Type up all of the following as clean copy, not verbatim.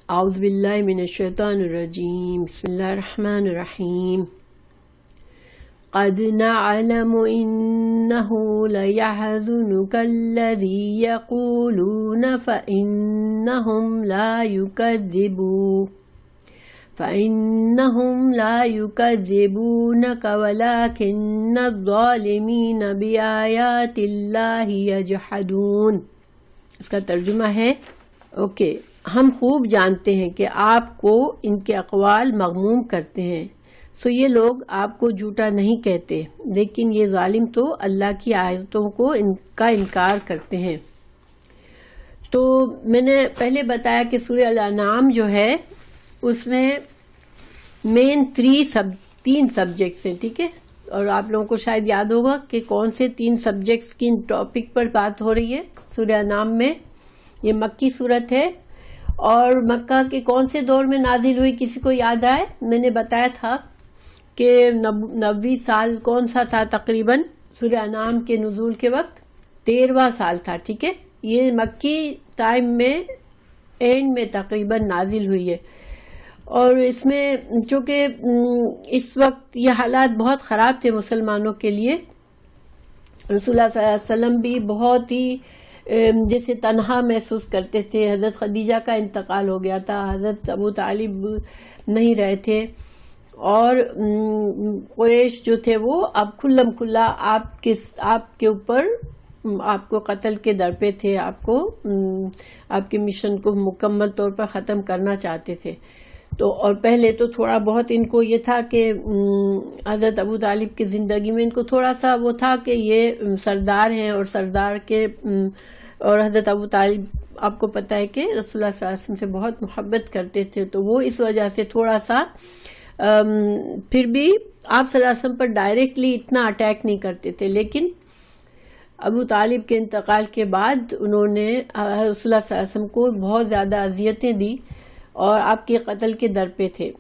اعوذ باللہ من الشیطان الرجیم بسم اللہ الرحمن الرحیم قد نعلم انه ليحزنك الذي يقولون فإنهم لا يكذبونك ولكن الظالمين بآيات الله يجحدون۔ اس کا ترجمہ ہے اوکے، ہم خوب جانتے ہیں کہ آپ کو ان کے اقوال مغموم کرتے ہیں، سو یہ لوگ آپ کو جھوٹا نہیں کہتے، لیکن یہ ظالم تو اللہ کی آیتوں کو کا انکار کرتے ہیں۔ تو میں نے پہلے بتایا کہ سورہ الانعام جو ہے اس میں مین تین سبجیکٹس ہیں، ٹھیک ہے، اور آپ لوگوں کو شاید یاد ہوگا کہ کون سے 3 سبجیکٹس کی ٹاپک پر بات ہو رہی ہے سورہ انعام میں۔ یہ مکی صورت ہے اور مکہ کے کون سے دور میں نازل ہوئی، کسی کو یاد آئے؟ میں نے بتایا تھا کہ 90 سال کون سا تھا تقریباً سورہ انعام کے نزول کے وقت، 13واں سال تھا، ٹھیک ہے۔ یہ مکی ٹائم میں اینڈ میں تقریباً نازل ہوئی ہے، اور اس میں چونکہ اس وقت یہ حالات بہت خراب تھے مسلمانوں کے لیے، رسول اللہ صلی اللہ علیہ وسلم بھی بہت ہی جیسے تنہا محسوس کرتے تھے، حضرت خدیجہ کا انتقال ہو گیا تھا، حضرت ابو طالب نہیں رہے تھے، اور قریش جو تھے وہ اب کھلم کھلا آپ کے اوپر آپ کو قتل کے در پہ تھے، آپ کے مشن کو مکمل طور پر ختم کرنا چاہتے تھے۔ تو اور پہلے تو تھوڑا بہت ان کو یہ تھا کہ حضرت ابو طالب کی زندگی میں ان کو تھوڑا سا وہ تھا کہ یہ سردار ہیں، اور سردار کے اور حضرت ابو طالب آپ کو پتہ ہے کہ رسول اللہ صلی اللہ علیہ وسلم سے بہت محبت کرتے تھے، تو وہ اس وجہ سے تھوڑا سا پھر بھی آپ صلی اللہ علیہ وسلم پر ڈائریکٹلی اتنا اٹیک نہیں کرتے تھے، لیکن ابو طالب کے انتقال کے بعد انہوں نے رسول اللہ صلی اللہ علیہ وسلم کو بہت زیادہ اذیتیں دی اور آپ کے قتل کے در پہ تھے۔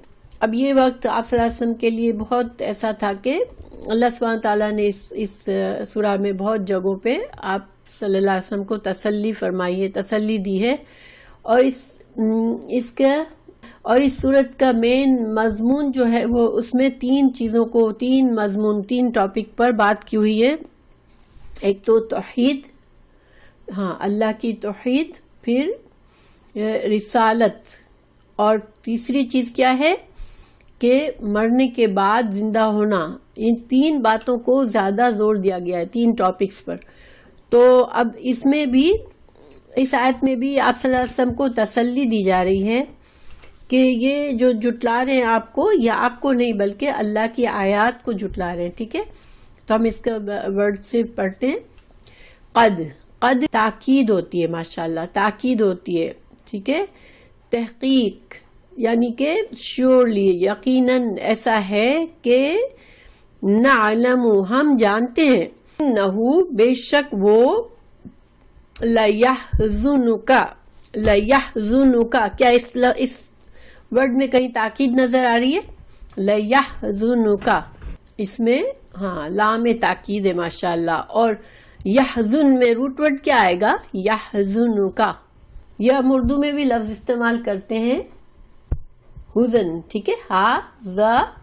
اب یہ وقت آپ صلی اللہ علیہ وسلم کے لیے بہت ایسا تھا کہ اللہ سبحانہ تعالیٰ نے اس سورہ میں بہت جگہوں پہ آپ صلی اللہ علیہ وسلم کو تسلی فرمائی ہے، تسلی دی ہے، اور اس سورت کا مین مضمون جو ہے وہ اس میں 3 چیزوں کو 3 ٹاپک پر بات کی ہوئی ہے۔ ایک تو توحید، اللہ کی توحید، پھر رسالت، اور تیسری چیز کیا ہے کہ مرنے کے بعد زندہ ہونا۔ ان 3 باتوں کو زیادہ زور دیا گیا ہے 3 ٹاپکس پر۔ تو اب اس میں بھی اس آیت میں بھی آپ صلی اللہ علیہ وسلم کو تسلی دی جا رہی ہے کہ یہ جو جھٹلا رہے ہیں آپ کو، یہ آپ کو نہیں بلکہ اللہ کی آیات کو جھٹلا رہے ہیں، ٹھیک ہے۔ تو ہم اس کا ورڈ سے پڑھتے ہیں۔ قد تاکید ہوتی ہے، ماشاءاللہ تاکید ہوتی ہے، ٹھیک ہے۔ تحقیق یعنی کہ شیورلی، یقیناً ایسا ہے کہ نعلم ہم جانتے ہیں، انہو بے شک وہ لیحزنک کیا اس ورڈ میں کہیں تاکید نظر آ رہی ہے؟ لیحزنک، اس میں لام تاکید ہے ماشاءاللہ، اور یحزن میں روٹ ورڈ کیا آئے گا؟ یحزنک۔ یہ ہم اردو میں بھی لفظ استعمال کرتے ہیں حزن، ٹھیک ہے،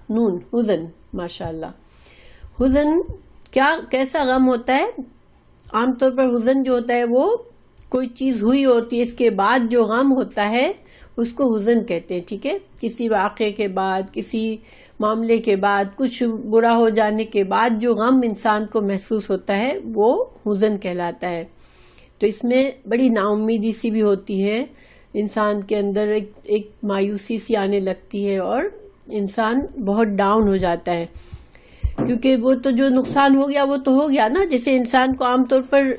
نون حزن، ماشاءاللہ۔ حزن کیسا غم ہوتا ہے؟ عام طور پر حزن جو ہوتا ہے وہ کوئی چیز ہوئی ہوتی ہے، اس کے بعد جو غم ہوتا ہے اس کو حزن کہتے ہیں، ٹھیک ہے۔ کسی واقعے کے بعد، کسی معاملے کے بعد، کچھ برا ہو جانے کے بعد جو غم انسان کو محسوس ہوتا ہے وہ حزن کہلاتا ہے۔ تو اس میں بڑی نا امیدی سی بھی ہوتی ہے، انسان کے اندر ایک مایوسی سی آنے لگتی ہے، اور انسان بہت ڈاؤن ہو جاتا ہے، کیونکہ وہ تو جو نقصان ہو گیا وہ تو ہو گیا نا۔ جیسے انسان کو عام طور پر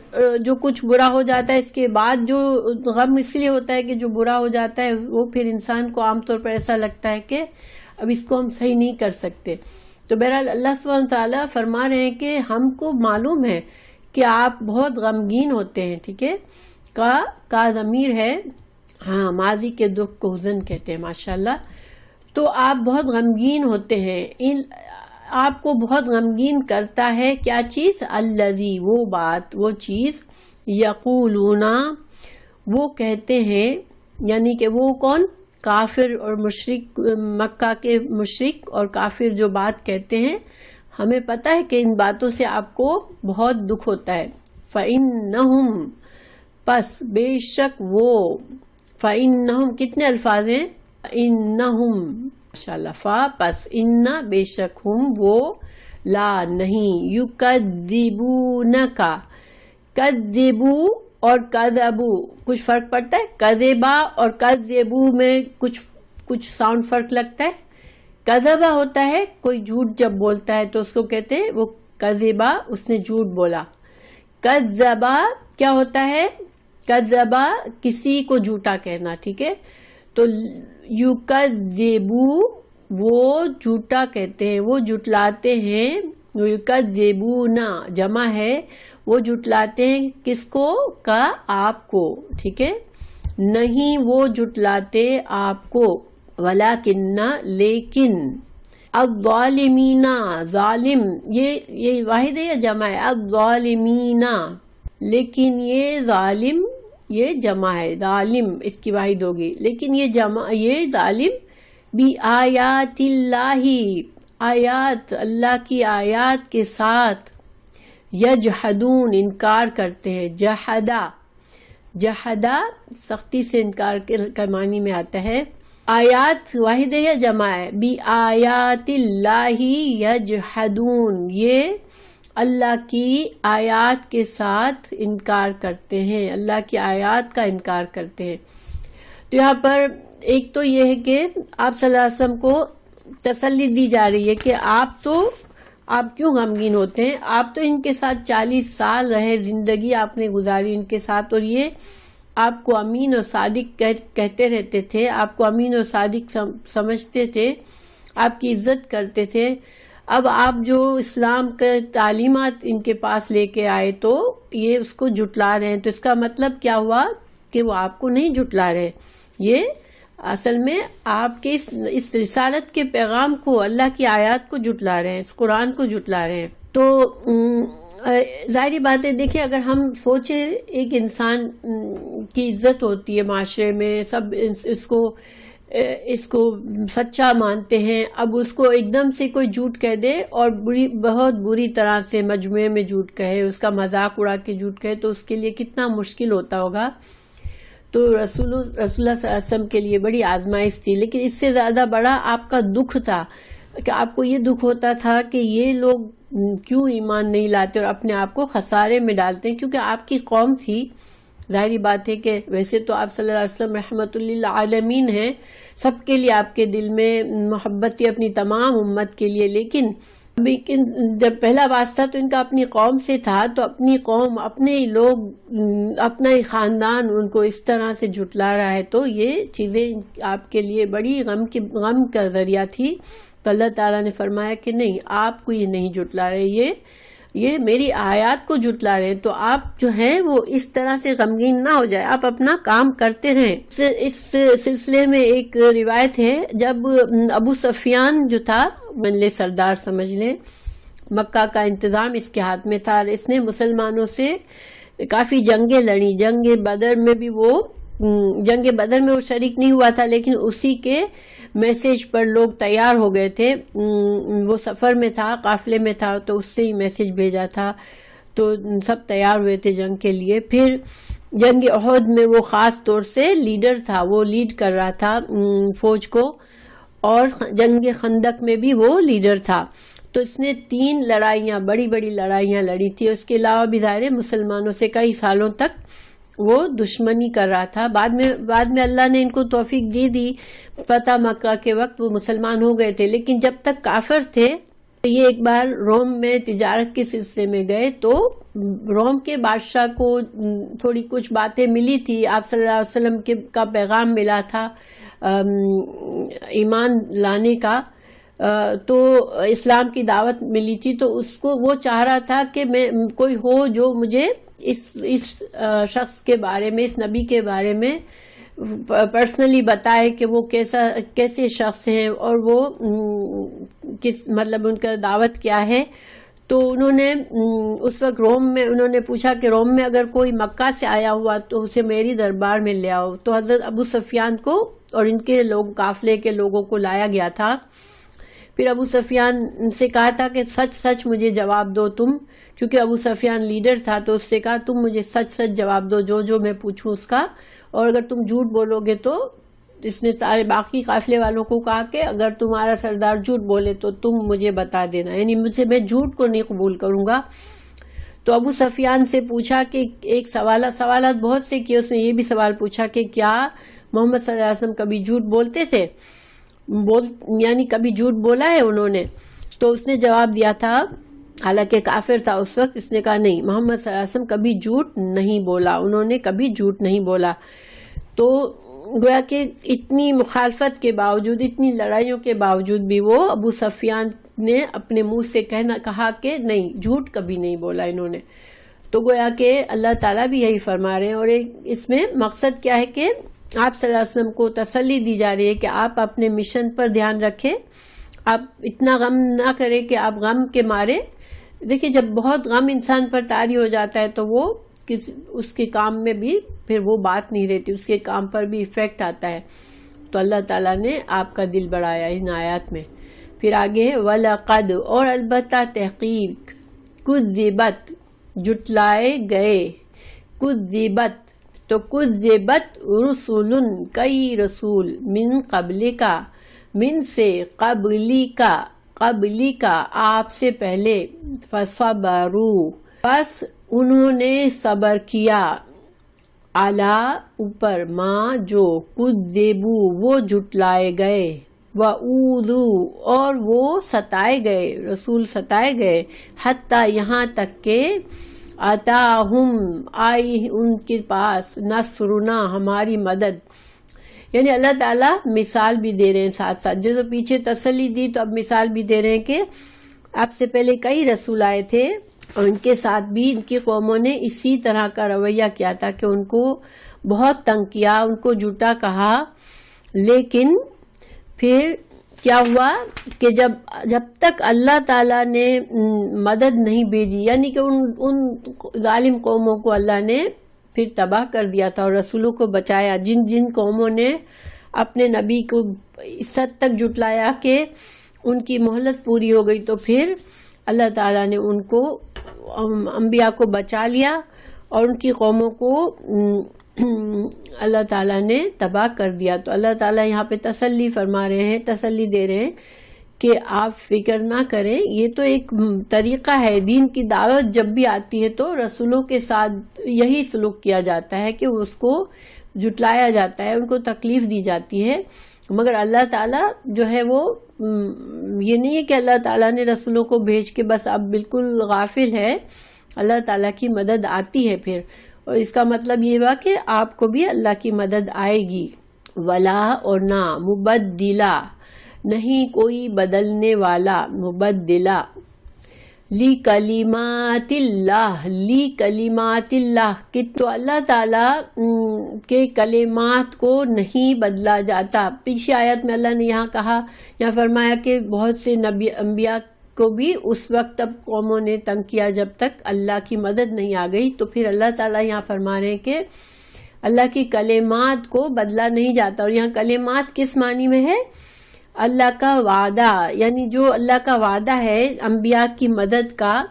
جو کچھ برا ہو جاتا ہے اس کے بعد جو غم اس لیے ہوتا ہے کہ جو برا ہو جاتا ہے وہ پھر انسان کو عام طور پر ایسا لگتا ہے کہ اب اس کو ہم صحیح نہیں کر سکتے۔ تو بہرحال اللہ سبحانہ تعالیٰ فرما رہے ہیں کہ ہم کو معلوم ہے کہ آپ بہت غمگین ہوتے ہیں، ٹھیک ہے۔ کا ضمیر ہے، ماضی کے دکھ کو حزن کہتے ہیں، ماشاءاللہ۔ تو آپ بہت غمگین ہوتے ہیں، آپ کو بہت غمگین کرتا ہے کیا چیز؟ الذی، وہ بات، وہ چیز، یقولون، وہ کہتے ہیں، یعنی کہ وہ کون؟ کافر اور مشرک، مکہ کے مشرک اور کافر جو بات کہتے ہیں، ہمیں پتہ ہے کہ ان باتوں سے آپ کو بہت دکھ ہوتا ہے. فَإِنَّهُمْ، پس بے شک وہ، فَإِنَّهُمْ کتنے الفاظ ہیں؟ فَإِنَّهُمْ، ماشاءاللہ، فا پس ان بے شک ہم وہ، لا نہیں، یکذبونک، کذبو اور کذبو کچھ فرق پڑتا ہے؟ کذبا اور کذبو میں کچھ ساؤنڈ فرق لگتا ہے. کذبا ہوتا ہے کوئی جھوٹ جب بولتا ہے تو اس کو کہتے ہیں وہ کذبا، اس نے جھوٹ بولا. کذبا کیا ہوتا ہے؟ کذبا کسی کو جھوٹا کہنا، ٹھیک ہے. تو یکذبو وہ جھوٹا کہتے ہیں، وہ جھٹلاتے ہیں. یکذبونا جمع ہے، وہ جھٹلاتے ہیں کس کو؟ کا آپ کو، ٹھیک ہے. نہیں وہ جھٹلاتے آپ کو. ولیکن لیکن، الظالمین ظالم، یہ واحد ہے یا جمع ہے؟ الظالمین، لیکن یہ ظالم یہ جمع ہے، ظالم اس کی واحد ہوگی، لیکن یہ جمع، یہ ظالم بھی آیات اللہ، آیات اللہ کی آیات کے ساتھ، یجحدون انکار کرتے ہیں. جحدا، جحدا سختی سے انکار کے معنی میں آتا ہے. آیات واحد ہے یا جمع ہے؟ بھی آیات اللہ یجحدون، یہ اللہ کی آیات کے ساتھ انکار کرتے ہیں، اللہ کی آیات کا انکار کرتے ہیں. تو یہاں پر ایک تو یہ ہے کہ آپ صلی اللہ علیہ وسلم کو تسلی دی جا رہی ہے کہ آپ کیوں غمگین ہوتے ہیں؟ آپ تو ان کے ساتھ 40 سال رہے، زندگی آپ نے گزاری ان کے ساتھ، اور یہ آپ کو امین اور صادق کہتے رہتے تھے، آپ کو امین اور صادق سمجھتے تھے، آپ کی عزت کرتے تھے. اب آپ جو اسلام کے تعلیمات ان کے پاس لے کے آئے تو یہ اس کو جھٹلا رہے ہیں. تو اس کا مطلب کیا ہوا کہ وہ آپ کو نہیں جھٹلا رہے، یہ اصل میں آپ کے اس رسالت کے پیغام کو، اللہ کی آیات کو جھٹلا رہے ہیں، اس قرآن کو جھٹلا رہے ہیں. تو ظاہری بات ہے، دیکھیں اگر ہم سوچیں ایک انسان کی عزت ہوتی ہے معاشرے میں، سب اس کو سچا مانتے ہیں. اب اس کو ایک دم سے کوئی جھوٹ کہہ دے اور بہت بری طرح سے مجموعے میں جھوٹ کہے، اس کا مذاق اڑا کے جھوٹ کہے، تو اس کے لیے کتنا مشکل ہوتا ہوگا. تو رسول اللہ صلی اللہ علیہ وسلم کے لیے بڑی آزمائش تھی. لیکن اس سے زیادہ بڑا آپ کا دکھ تھا کہ آپ کو یہ دکھ ہوتا تھا کہ یہ لوگ کیوں ایمان نہیں لاتے اور اپنے آپ کو خسارے میں ڈالتے ہیں، کیونکہ آپ کی قوم تھی. ظاہری بات ہے کہ ویسے تو آپ صلی اللہ علیہ وسلم رحمت للعالمین ہیں، سب کے لیے آپ کے دل میں محبت تھی، اپنی تمام امت کے لیے. لیکن جب پہلا واسطہ تو ان کا اپنی قوم سے تھا، تو اپنی قوم، اپنے لوگ، اپنا ہی خاندان ان کو اس طرح سے جھٹلا رہا ہے، تو یہ چیزیں آپ کے لیے بڑی غم کا ذریعہ تھی. تو اللہ تعالیٰ نے فرمایا کہ نہیں، آپ کو یہ نہیں جھٹلا رہے، یہ میری آیات کو جھٹلا رہے ہیں. تو آپ جو ہیں وہ اس طرح سے غمگین نہ ہو جائے، آپ اپنا کام کرتے رہیں. اس سلسلے میں ایک روایت ہے، جب ابو سفیان جو تھا، سردار سمجھ لیں، مکہ کا انتظام اس کے ہاتھ میں تھا، اور اس نے مسلمانوں سے کافی جنگیں لڑی. جنگ بدر میں وہ شریک نہیں ہوا تھا، لیکن اسی کے میسیج پر لوگ تیار ہو گئے تھے. وہ سفر میں تھا، قافلے میں تھا، تو اس سے ہی میسیج بھیجا تھا، تو سب تیار ہوئے تھے جنگ کے لیے. پھر جنگ احد میں وہ خاص طور سے لیڈر تھا، وہ لیڈ کر رہا تھا فوج کو، اور جنگ خندق میں بھی وہ لیڈر تھا. تو اس نے 3 لڑائیاں، بڑی بڑی لڑائیاں لڑی تھی. اس کے علاوہ بھی ظاہر مسلمانوں سے کئی سالوں تک وہ دشمنی کر رہا تھا. بعد میں اللہ نے ان کو توفیق دی فتح مکہ کے وقت وہ مسلمان ہو گئے تھے. لیکن جب تک کافر تھے، یہ ایک بار روم میں تجارت کے سلسلے میں گئے، تو روم کے بادشاہ کو تھوڑی کچھ باتیں ملی تھی، آپ صلی اللہ علیہ وسلم کا پیغام ملا تھا ایمان لانے کا، تو اسلام کی دعوت ملی تھی. تو اس کو وہ چاہ رہا تھا کہ میں کوئی ہو جو مجھے اس شخص کے بارے میں، اس نبی کے بارے میں پرسنلی بتائے کہ وہ کیسے شخص ہیں، اور وہ کس، مطلب ان کا دعوت کیا ہے. تو انہوں نے اس وقت روم میں انہوں نے پوچھا کہ روم میں اگر کوئی مکہ سے آیا ہوا تو اسے میری دربار میں لے آؤ. تو حضرت ابو سفیان کو اور ان کے لوگ قافلے کے لوگوں کو لایا گیا تھا. پھر ابو سفیان سے کہا تھا کہ سچ سچ مجھے جواب دو تم، کیونکہ ابو سفیان لیڈر تھا. تو اس سے کہا تم مجھے سچ سچ جواب دو جو میں پوچھوں اس کا، اور اگر تم جھوٹ بولو گے تو اس نے سارے باقی قافلے والوں کو کہا کہ اگر تمہارا سردار جھوٹ بولے تو تم مجھے بتا دینا، یعنی میں جھوٹ کو نہیں قبول کروں گا. تو ابو سفیان سے پوچھا کہ ایک سوالات بہت سے کیے، اس میں یہ بھی سوال پوچھا کہ کیا محمد صلی اللہ علیہ وسلم کبھی جھوٹ بولتے تھے، یعنی کبھی جھوٹ بولا ہے انہوں نے؟ تو اس نے جواب دیا تھا، حالانکہ کافر تھا اس وقت، اس نے کہا نہیں، محمد صلی اللہ علیہ وسلم کبھی جھوٹ نہیں بولا، انہوں نے کبھی جھوٹ نہیں بولا. تو گویا کہ اتنی مخالفت کے باوجود، اتنی لڑائیوں کے باوجود بھی وہ ابو سفیان نے اپنے منہ سے کہا کہ نہیں، جھوٹ کبھی نہیں بولا انہوں نے. تو گویا کہ اللہ تعالیٰ بھی یہی فرما رہے ہیں، اور اس میں مقصد کیا ہے کہ آپ صلی اللہ علیہ وسلم کو تسلی دی جا رہی ہے کہ آپ اپنے مشن پر دھیان رکھیں، آپ اتنا غم نہ کریں کہ آپ غم کے مارے. دیکھیں جب بہت غم انسان پر طاری ہو جاتا ہے تو وہ اس کے کام میں بھی پھر وہ بات نہیں رہتی، اس کے کام پر بھی ایفیکٹ آتا ہے. تو اللہ تعالیٰ نے آپ کا دل بڑھایا ان آیات میں. پھر آگے ہے وَلَقَدْ، اور البتہ تحقیق، کُذِّبَت، جٹلائے گئے، کُذِّبت تو کُذِّبت رسول، کئی رسول، من قبل کا، من سے، قبلی کا آپ سے پہلے، فصبروا پس انہوں نے صبر کیا، اعلیٰ اوپر، ماں جو، کذبوا وہ جھٹلائے گئے، وَأُوذُوا اور وہ ستائے گئے، رسول ستائے گئے، حتیٰ یہاں تک کہ اتاہم آئی ان کے پاس، نصرنا ہماری مدد. یعنی اللہ تعالیٰ مثال بھی دے رہے ہیں ساتھ ساتھ، جو پیچھے تسلی دی تو اب مثال بھی دے رہے ہیں کہ آپ سے پہلے کئی رسول آئے تھے اور ان کے ساتھ بھی ان کی قوموں نے اسی طرح کا رویہ کیا تھا کہ ان کو بہت تنگ کیا، ان کو جھوٹا کہا. لیکن پھر کیا ہوا کہ جب تک اللہ تعالیٰ نے مدد نہیں بھیجی، یعنی کہ ان ظالم قوموں کو اللہ نے پھر تباہ کر دیا تھا اور رسولوں کو بچایا. جن قوموں نے اپنے نبی کو اس حد تک جھٹلایا کہ ان کی مہلت پوری ہو گئی، تو پھر اللہ تعالیٰ نے ان کو، انبیاء کو بچا لیا اور ان کی قوموں کو اللہ تعالیٰ نے تباہ کر دیا. تو اللہ تعالیٰ یہاں پہ تسلی فرما رہے ہیں، تسلی دے رہے ہیں کہ آپ فکر نہ کریں. یہ تو ایک طریقہ ہے، دین کی دعوت جب بھی آتی ہے تو رسولوں کے ساتھ یہی سلوک کیا جاتا ہے کہ اس کو جھٹلایا جاتا ہے، ان کو تکلیف دی جاتی ہے. مگر اللہ تعالیٰ جو ہے وہ یہ نہیں ہے کہ اللہ تعالیٰ نے رسولوں کو بھیج کے بس اب بالکل غافل ہے. اللہ تعالیٰ کی مدد آتی ہے پھر، اور اس کا مطلب یہ ہوا کہ آپ کو بھی اللہ کی مدد آئے گی. ولا اور نہ، مبدلا نہیں کوئی بدلنے والا، مبدلا، لی کلمات اللہ کہ تو اللہ تعالیٰ کے کلمات کو نہیں بدلا جاتا. پیچھے آیت میں اللہ نے یہاں فرمایا کہ بہت سے نبی انبیاء کو بھی اس وقت تب قوموں نے تنگ کیا جب تک اللہ کی مدد نہیں آ گئی. تو پھر اللہ تعالیٰ یہاں فرما رہے ہیں کہ اللہ کی کلمات کو بدلا نہیں جاتا. اور یہاں کلمات کس معنی میں ہے؟ اللہ کا وعدہ، یعنی جو اللہ کا وعدہ ہے انبیاء کی مدد کا،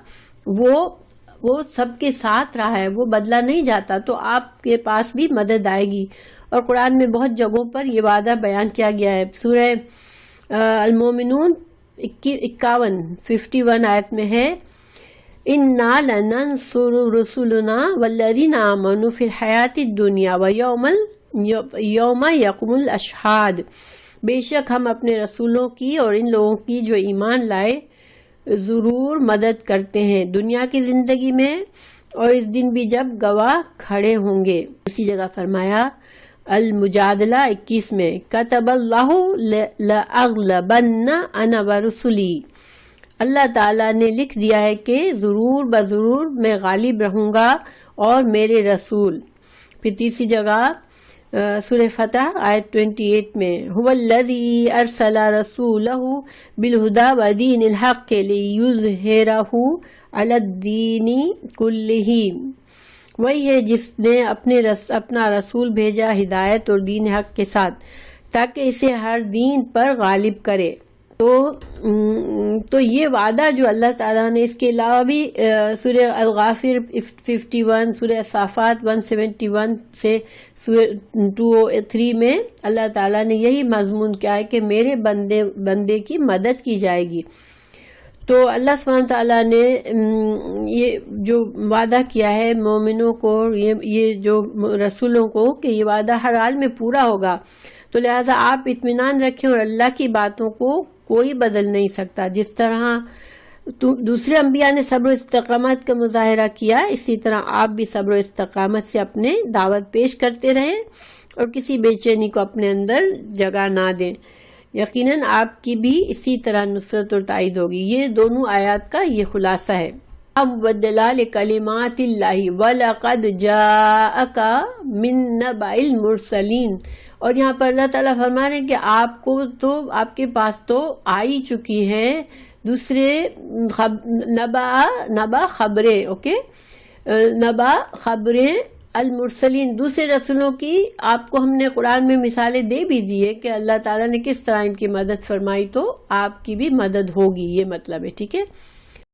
وہ سب کے ساتھ رہا ہے، وہ بدلا نہیں جاتا. تو آپ کے پاس بھی مدد آئے گی. اور قرآن میں بہت جگہوں پر یہ وعدہ بیان کیا گیا ہے. سورہ المومنون 51 آیت میں ہے، اِنَّا لَنَنْصُرُ رُسُلُنَا وَالَّذِينَ آمَنُوا فِي الْحَيَاةِ الدُّنْيَا وَيَوْمَ يَقُومُ الْأَشْهَادُ بے شک ہم اپنے رسولوں کی اور ان لوگوں کی جو ایمان لائے ضرور مدد کرتے ہیں دنیا کی زندگی میں اور اس دن بھی جب گواہ کھڑے ہوں گے. اسی جگہ فرمایا المجادلہ 21 میں، کتب اللہ لأغلبن انا ورسلی، اللہ تعالیٰ نے لکھ دیا ہے کہ ضرور بضرور میں غالب رہوں گا اور میرے رسول. پھر تیسری جگہ سورہ فتح آیت 28 میں هو الذی ارسل رسولہ بالہدی ودین الحق لیظہرہ علی الدین کلہ، وہی ہے جس نے اپنا رسول بھیجا ہدایت اور دین حق کے ساتھ تاکہ اسے ہر دین پر غالب کرے۔ تو یہ وعدہ جو اللہ تعالیٰ نے، اس کے علاوہ بھی سورہ الغافر 51، سورہ صافات 171 سے سورہ 203 میں اللہ تعالیٰ نے یہی مضمون کیا ہے کہ میرے بندے کی مدد کی جائے گی۔ تو اللہ سبحانہ تعالیٰ نے یہ جو وعدہ کیا ہے مومنوں کو، یہ جو رسولوں کو، کہ یہ وعدہ ہر حال میں پورا ہوگا، تو لہٰذا آپ اطمینان رکھیں اور اللہ کی باتوں کو کوئی بدل نہیں سکتا۔ جس طرح دوسرے انبیاء نے صبر و استقامت کا مظاہرہ کیا، اسی طرح آپ بھی صبر و استقامت سے اپنے دعوت پیش کرتے رہیں اور کسی بے چینی کو اپنے اندر جگہ نہ دیں۔ یقیناً آپ کی بھی اسی طرح نصرت اور تائید ہوگی۔ یہ دونوں آیات کا یہ خلاصہ ہے۔ مبدل لکلمات اللہ وَلَقَدْ جَاءَكَ مِن نَبَإِ الْمُرْسَلِينَ، اور یہاں پر اللہ تعالیٰ فرما رہے ہیں کہ آپ کے پاس تو آئی چکی ہے دوسرے نبا خبریں، اوکے، نبا خبریں المرسلین، دوسرے رسولوں کی آپ کو ہم نے قرآن میں مثالیں دے بھی دی ہے کہ اللہ تعالیٰ نے کس طرح ان کی مدد فرمائی، تو آپ کی بھی مدد ہوگی، یہ مطلب ہے، ٹھیک ہے۔